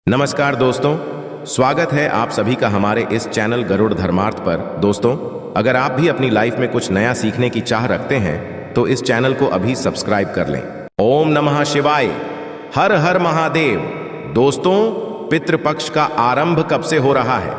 नमस्कार दोस्तों, स्वागत है आप सभी का हमारे इस चैनल गरुड़ धर्मार्थ पर। दोस्तों, अगर आप भी अपनी लाइफ में कुछ नया सीखने की चाह रखते हैं तो इस चैनल को अभी सब्सक्राइब कर लें। ओम नमः शिवाय, हर हर महादेव। दोस्तों, पितृपक्ष का आरंभ कब से हो रहा है?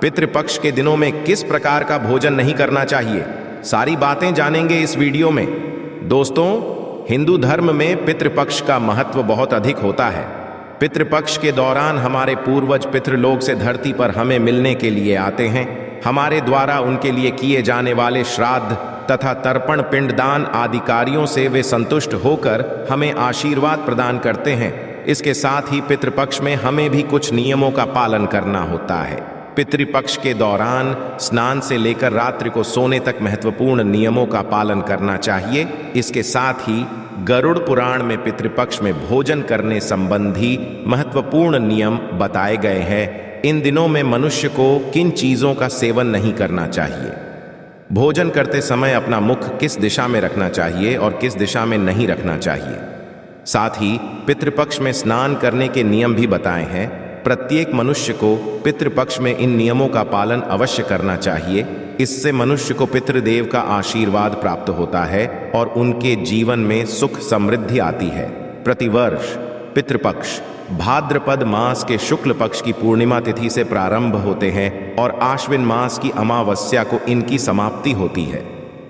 पितृपक्ष के दिनों में किस प्रकार का भोजन नहीं करना चाहिए, सारी बातें जानेंगे इस वीडियो में। दोस्तों, हिंदू धर्म में पितृपक्ष का महत्व बहुत अधिक होता है। पितृपक्ष के दौरान हमारे पूर्वज पितृलोक से धरती पर हमें मिलने के लिए आते हैं। हमारे द्वारा उनके लिए किए जाने वाले श्राद्ध तथा तर्पण, पिंडदान आदि कार्यों से वे संतुष्ट होकर हमें आशीर्वाद प्रदान करते हैं। इसके साथ ही पितृपक्ष में हमें भी कुछ नियमों का पालन करना होता है। पितृपक्ष के दौरान स्नान से लेकर रात्रि को सोने तक महत्वपूर्ण नियमों का पालन करना चाहिए। इसके साथ ही गरुड़ पुराण में पितृपक्ष में भोजन करने संबंधी महत्वपूर्ण नियम बताए गए हैं। इन दिनों में मनुष्य को किन चीज़ों का सेवन नहीं करना चाहिए, भोजन करते समय अपना मुख किस दिशा में रखना चाहिए और किस दिशा में नहीं रखना चाहिए। साथ ही पितृपक्ष में स्नान करने के नियम भी बताए हैं। प्रत्येक मनुष्य को पितृपक्ष में इन नियमों का पालन अवश्य करना चाहिए। इससे मनुष्य को पितृदेव का आशीर्वाद प्राप्त होता है और उनके जीवन में सुख समृद्धि आती है। प्रतिवर्ष पितृपक्ष भाद्रपद मास के शुक्ल पक्ष की पूर्णिमा तिथि से प्रारंभ होते हैं और आश्विन मास की अमावस्या को इनकी समाप्ति होती है।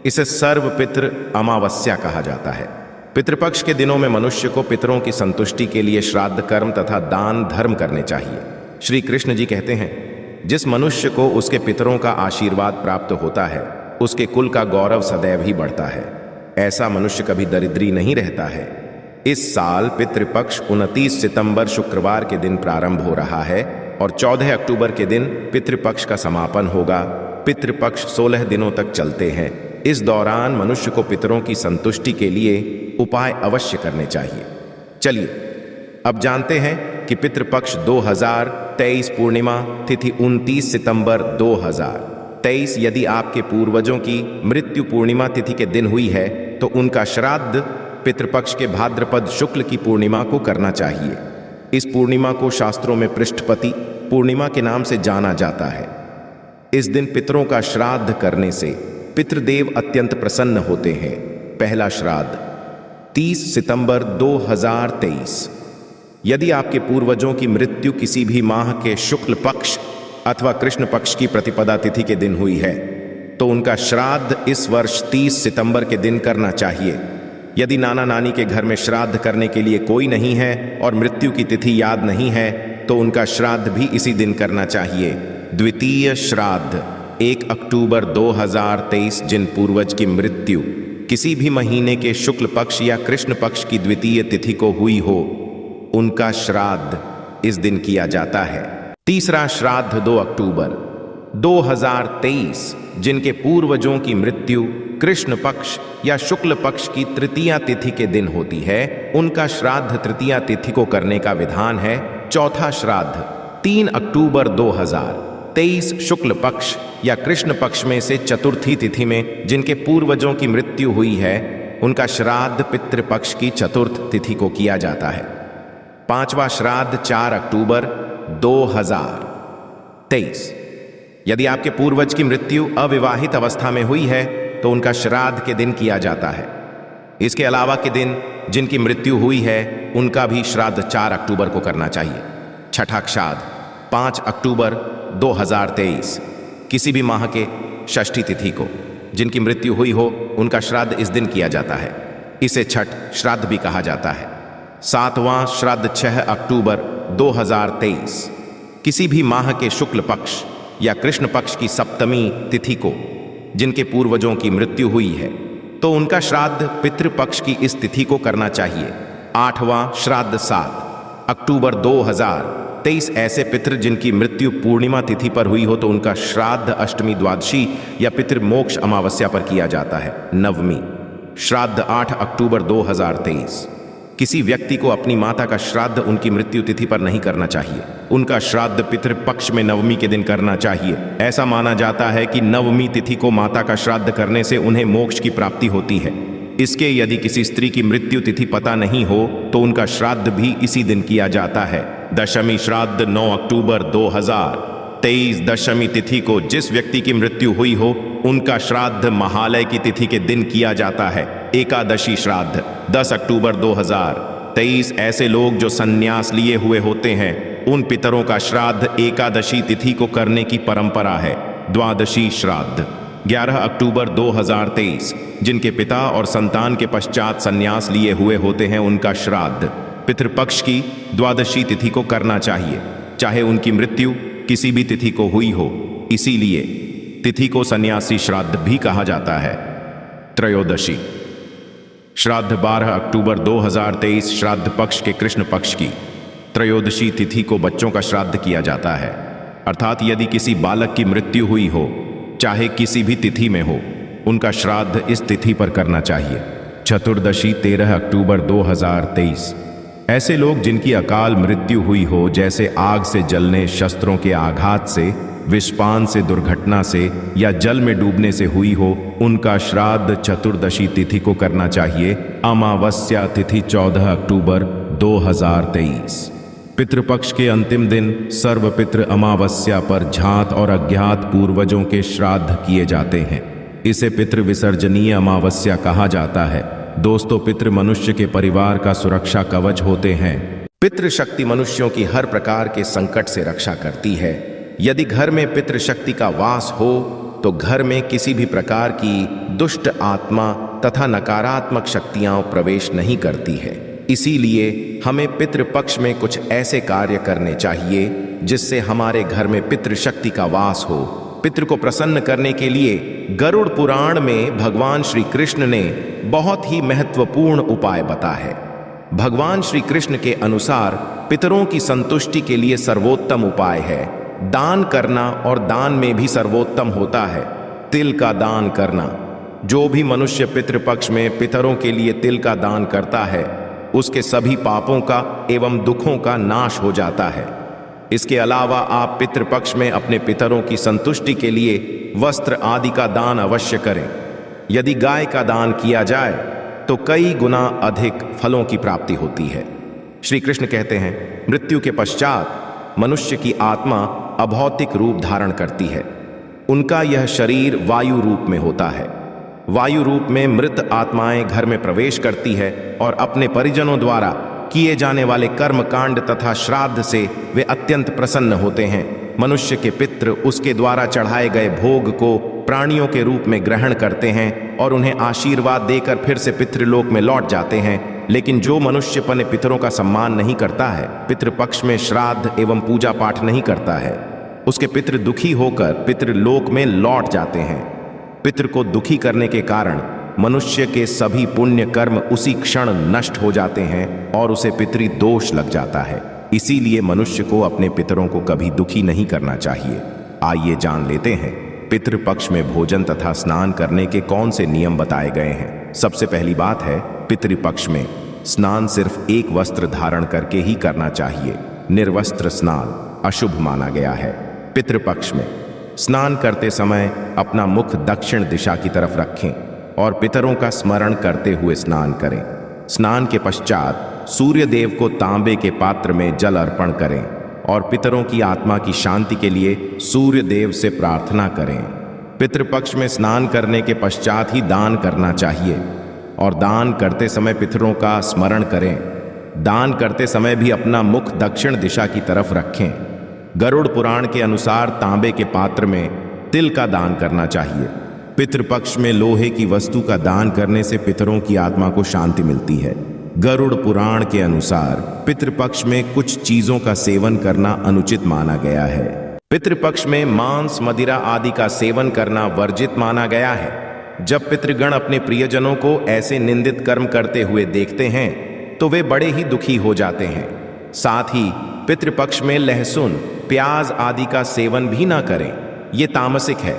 इसे सर्व पितृ अमावस्या कहा जाता है। पितृपक्ष के दिनों में मनुष्य को पितरों की संतुष्टि के लिए श्राद्ध कर्म तथा दान धर्म करने चाहिए। श्री कृष्ण जी कहते हैं, जिस मनुष्य को उसके पितरों का आशीर्वाद प्राप्त होता है उसके कुल का गौरव सदैव ही बढ़ता है। ऐसा मनुष्य कभी दरिद्री नहीं रहता है। इस साल पितृपक्ष 29 सितंबर शुक्रवार के दिन प्रारंभ हो रहा है और 14 अक्टूबर के दिन पितृपक्ष का समापन होगा। पितृपक्ष 16 दिनों तक चलते हैं। इस दौरान मनुष्य को पितरों की संतुष्टि के लिए उपाय अवश्य करने चाहिए। चलिए अब जानते हैं कि पितृपक्ष 2023 पूर्णिमा तिथि 29 सितंबर 2023 यदि आपके पूर्वजों की मृत्यु पूर्णिमा तिथि के दिन हुई है तो उनका श्राद्ध पितृपक्ष के भाद्रपद शुक्ल की पूर्णिमा को करना चाहिए। इस पूर्णिमा को शास्त्रों में पृष्ठपति पूर्णिमा के नाम से जाना जाता है। इस दिन पितरों का श्राद्ध करने से पितृदेव अत्यंत प्रसन्न होते हैं। पहला श्राद्ध 30 सितंबर 2023। यदि आपके पूर्वजों की मृत्यु किसी भी माह के शुक्ल पक्ष अथवा कृष्ण पक्ष की प्रतिपदा तिथि के दिन हुई है तो उनका श्राद्ध इस वर्ष 30 सितंबर के दिन करना चाहिए। यदि नाना नानी के घर में श्राद्ध करने के लिए कोई नहीं है और मृत्यु की तिथि याद नहीं है तो उनका श्राद्ध भी इसी दिन करना चाहिए। द्वितीय श्राद्ध 1 अक्टूबर 2023। जिन पूर्वज की मृत्यु किसी भी महीने के शुक्ल पक्ष या कृष्ण पक्ष की द्वितीय तिथि को हुई हो उनका श्राद्ध इस दिन किया जाता है। तीसरा श्राद्ध 2 अक्टूबर 2023। जिनके पूर्वजों की मृत्यु कृष्ण पक्ष या शुक्ल पक्ष की तृतीया तिथि के दिन होती है उनका श्राद्ध तृतीया तिथि को करने का विधान है। चौथा श्राद्ध 3 अक्टूबर 2023। शुक्ल पक्ष या कृष्ण पक्ष में से चतुर्थी तिथि में जिनके पूर्वजों की मृत्यु हुई है उनका श्राद्ध पितृपक्ष की चतुर्थ तिथि को किया जाता है। पांचवा श्राद्ध 4 अक्टूबर 2023। यदि आपके पूर्वज की मृत्यु अविवाहित अवस्था में हुई है तो उनका श्राद्ध के दिन किया जाता है। इसके अलावा के दिन जिनकी मृत्यु हुई है उनका भी श्राद्ध 4 अक्टूबर को करना चाहिए। छठा श्राद्ध 5 अक्टूबर 2023। किसी भी माह के षष्ठी तिथि को जिनकी मृत्यु हुई हो उनका श्राद्ध इस दिन किया जाता है। इसे छठ श्राद्ध भी कहा जाता है। सातवां श्राद्ध 6 अक्टूबर 2023। किसी भी माह के शुक्ल पक्ष या कृष्ण पक्ष की सप्तमी तिथि को जिनके पूर्वजों की मृत्यु हुई है तो उनका श्राद्ध पितृपक्ष की इस तिथि को करना चाहिए। आठवां श्राद्ध 7 अक्टूबर 2023। ऐसे पितृ जिनकी मृत्यु पूर्णिमा तिथि पर हुई हो तो उनका श्राद्ध अष्टमी, द्वादशी या पितृमोक्ष अमावस्या पर किया जाता है। नवमी श्राद्ध 8 अक्टूबर 2023। किसी व्यक्ति को अपनी माता का श्राद्ध उनकी मृत्यु तिथि पर नहीं करना चाहिए। उनका श्राद्ध पितृपक्ष में नवमी के दिन करना चाहिए। ऐसा माना जाता है कि नवमी तिथि को माता का श्राद्ध करने से उन्हें मोक्ष की प्राप्ति होती है। इसके यदि किसी स्त्री की मृत्यु तिथि पता नहीं हो तो उनका श्राद्ध भी इसी दिन किया जाता है। दशमी श्राद्ध 9 अक्टूबर 2023 दशमी तिथि को जिस व्यक्ति की मृत्यु हुई हो उनका श्राद्ध महालय की तिथि के दिन किया जाता है। एकादशी श्राद्ध 10 अक्टूबर 2023 ऐसे लोग जो संन्यास लिए हुए होते हैं उन पितरों का श्राद्ध एकादशी तिथि को करने की परंपरा है। द्वादशी श्राद्ध 11 अक्टूबर 2023 जिनके पिता और संतान के पश्चात संन्यास लिए हुए होते हैं उनका श्राद्ध पितृपक्ष की द्वादशी तिथि को करना चाहिए, चाहे उनकी मृत्यु किसी भी तिथि को हुई हो। इसीलिए तिथि को सन्यासी श्राद्ध भी कहा जाता है। त्रयोदशी श्राद्ध 12 अक्टूबर 2023 श्राद्ध पक्ष के कृष्ण पक्ष की त्रयोदशी तिथि को बच्चों का श्राद्ध किया जाता है, अर्थात यदि किसी बालक की मृत्यु हुई हो चाहे किसी भी तिथि में हो उनका श्राद्ध इस तिथि पर करना चाहिए। चतुर्दशी 13 अक्टूबर 2023 ऐसे लोग जिनकी अकाल मृत्यु हुई हो, जैसे आग से जलने, शस्त्रों के आघात से, विषपान से, दुर्घटना से या जल में डूबने से हुई हो, उनका श्राद्ध चतुर्दशी तिथि को करना चाहिए। अमावस्या तिथि 14 अक्टूबर 2023 पितृपक्ष के अंतिम दिन सर्वपितृ अमावस्या पर झात और अज्ञात पूर्वजों के श्राद्ध किए जाते हैं। इसे पितृ विसर्जनीय अमावस्या कहा जाता है। दोस्तों, पितृ मनुष्य के परिवार का सुरक्षा कवच होते हैं। पितृशक्ति मनुष्यों की हर प्रकार के संकट से रक्षा करती है। यदि घर में पितृशक्ति का वास हो तो घर में किसी भी प्रकार की दुष्ट आत्मा तथा नकारात्मक शक्तियां प्रवेश नहीं करती है। इसीलिए हमें पितृपक्ष में कुछ ऐसे कार्य करने चाहिए जिससे हमारे घर में पितृशक्ति का वास हो। पितृ को प्रसन्न करने के लिए गरुड़ पुराण में भगवान श्री कृष्ण ने बहुत ही महत्वपूर्ण उपाय बताया है। भगवान श्री कृष्ण के अनुसार पितरों की संतुष्टि के लिए सर्वोत्तम उपाय है दान करना, और दान में भी सर्वोत्तम होता है तिल का दान करना। जो भी मनुष्य पितृपक्ष में पितरों के लिए तिल का दान करता है उसके सभी पापों का एवं दुखों का नाश हो जाता है। इसके अलावा आप पितृपक्ष में अपने पितरों की संतुष्टि के लिए वस्त्र आदि का दान अवश्य करें। यदि गाय का दान किया जाए तो कई गुना अधिक फलों की प्राप्ति होती है। श्री कृष्ण कहते हैं, मृत्यु के पश्चात मनुष्य की आत्मा अभौतिक रूप धारण करती है। उनका यह शरीर वायु रूप में होता है। वायु रूप में मृत आत्माएं घर में प्रवेश करती है और अपने परिजनों द्वारा किए जाने वाले कर्म कांड तथा श्राद्ध से वे अत्यंत प्रसन्न होते हैं। मनुष्य के पितृ उसके द्वारा चढ़ाए गए भोग को प्राणियों के रूप में ग्रहण करते हैं और उन्हें आशीर्वाद देकर फिर से पितृलोक में लौट जाते हैं। लेकिन जो मनुष्य अपने पितरों का सम्मान नहीं करता है, पितृपक्ष में श्राद्ध एवं पूजा पाठ नहीं करता है, उसके पितृ दुखी होकर पितृलोक में लौट जाते हैं। पितृ को दुखी करने के कारण मनुष्य के सभी पुण्य कर्म उसी क्षण नष्ट हो जाते हैं और उसे पितृ दोष लग जाता है। इसीलिए मनुष्य को अपने पितरों को कभी दुखी नहीं करना चाहिए। आइए जान लेते हैं पितृपक्ष में भोजन तथा स्नान करने के कौन से नियम बताए गए हैं। सबसे पहली बात है, पितृपक्ष में स्नान सिर्फ एक वस्त्र धारण करके ही करना चाहिए। निर्वस्त्र स्नान अशुभ माना गया है। पितृपक्ष में स्नान करते समय अपना मुख दक्षिण दिशा की तरफ रखें और पितरों का स्मरण करते हुए स्नान करें। स्नान के पश्चात सूर्य देव को तांबे के पात्र में जल अर्पण करें और पितरों की आत्मा की शांति के लिए सूर्य देव से प्रार्थना करें। पितृपक्ष में स्नान करने के पश्चात ही दान करना चाहिए और दान करते समय पितरों का स्मरण करें। दान करते समय भी अपना मुख दक्षिण दिशा की तरफ रखें। गरुड़ पुराण के अनुसार तांबे के पात्र में तिल का दान करना चाहिए। पितृपक्ष में लोहे की वस्तु का दान करने से पितरों की आत्मा को शांति मिलती है। गरुड़ पुराण के अनुसार पितृपक्ष में कुछ चीजों का सेवन करना अनुचित माना गया है। पितृपक्ष में मांस, मदिरा आदि का सेवन करना वर्जित माना गया है। जब पितृगण अपने प्रियजनों को ऐसे निंदित कर्म करते हुए देखते हैं तो वे बड़े ही दुखी हो जाते हैं। साथ ही पितृपक्ष में लहसुन, प्याज आदि का सेवन भी ना करें, ये तामसिक है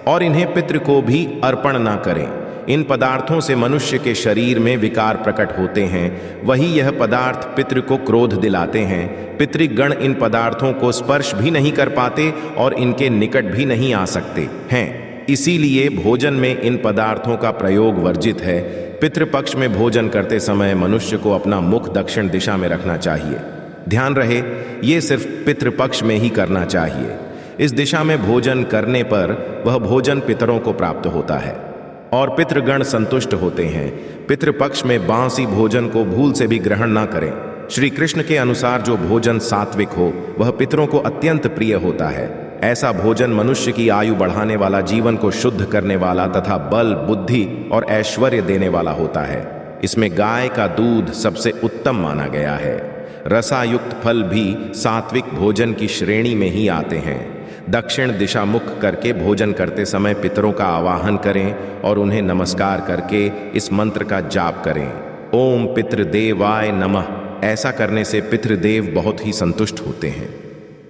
और इन्हें पितृ को भी अर्पण ना करें। इन पदार्थों से मनुष्य के शरीर में विकार प्रकट होते हैं। वही यह पदार्थ पितृ को क्रोध दिलाते हैं। पितृगण इन पदार्थों को स्पर्श भी नहीं कर पाते और इनके निकट भी नहीं आ सकते हैं। इसीलिए भोजन में इन पदार्थों का प्रयोग वर्जित है। पितृपक्ष में भोजन करते समय मनुष्य को अपना मुख दक्षिण दिशा में रखना चाहिए। ध्यान रहे, ये सिर्फ पितृपक्ष में ही करना चाहिए। इस दिशा में भोजन करने पर वह भोजन पितरों को प्राप्त होता है और पितृगण संतुष्ट होते हैं। पितृपक्ष में बांसी भोजन को भूल से भी ग्रहण ना करें। श्री कृष्ण के अनुसार जो भोजन सात्विक हो वह पितरों को अत्यंत प्रिय होता है। ऐसा भोजन मनुष्य की आयु बढ़ाने वाला, जीवन को शुद्ध करने वाला तथा बल, बुद्धि और ऐश्वर्य देने वाला होता है। इसमें गाय का दूध सबसे उत्तम माना गया है। रसायुक्त फल भी सात्विक भोजन की श्रेणी में ही आते हैं। दक्षिण दिशा मुख करके भोजन करते समय पितरों का आवाहन करें और उन्हें नमस्कार करके इस मंत्र का जाप करें, ओम पितृदेवाय नमः। ऐसा करने से पितृदेव बहुत ही संतुष्ट होते हैं।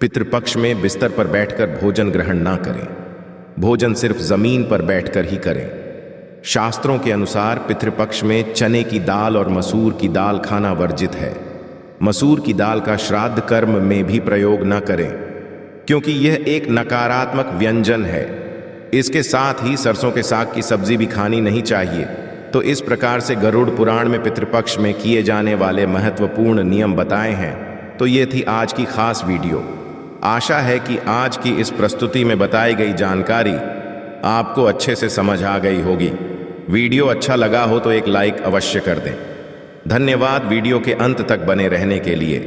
पितृपक्ष में बिस्तर पर बैठकर भोजन ग्रहण ना करें। भोजन सिर्फ जमीन पर बैठकर ही करें। शास्त्रों के अनुसार पितृपक्ष में चने की दाल और मसूर की दाल खाना वर्जित है। मसूर की दाल का श्राद्ध कर्म में भी प्रयोग न करें, क्योंकि यह एक नकारात्मक व्यंजन है। इसके साथ ही सरसों के साग की सब्जी भी खानी नहीं चाहिए। तो इस प्रकार से गरुड़ पुराण में पितृपक्ष में किए जाने वाले महत्वपूर्ण नियम बताए हैं। तो ये थी आज की खास वीडियो। आशा है कि आज की इस प्रस्तुति में बताई गई जानकारी आपको अच्छे से समझ आ गई होगी। वीडियो अच्छा लगा हो तो एक लाइक अवश्य कर दें। धन्यवाद वीडियो के अंत तक बने रहने के लिए।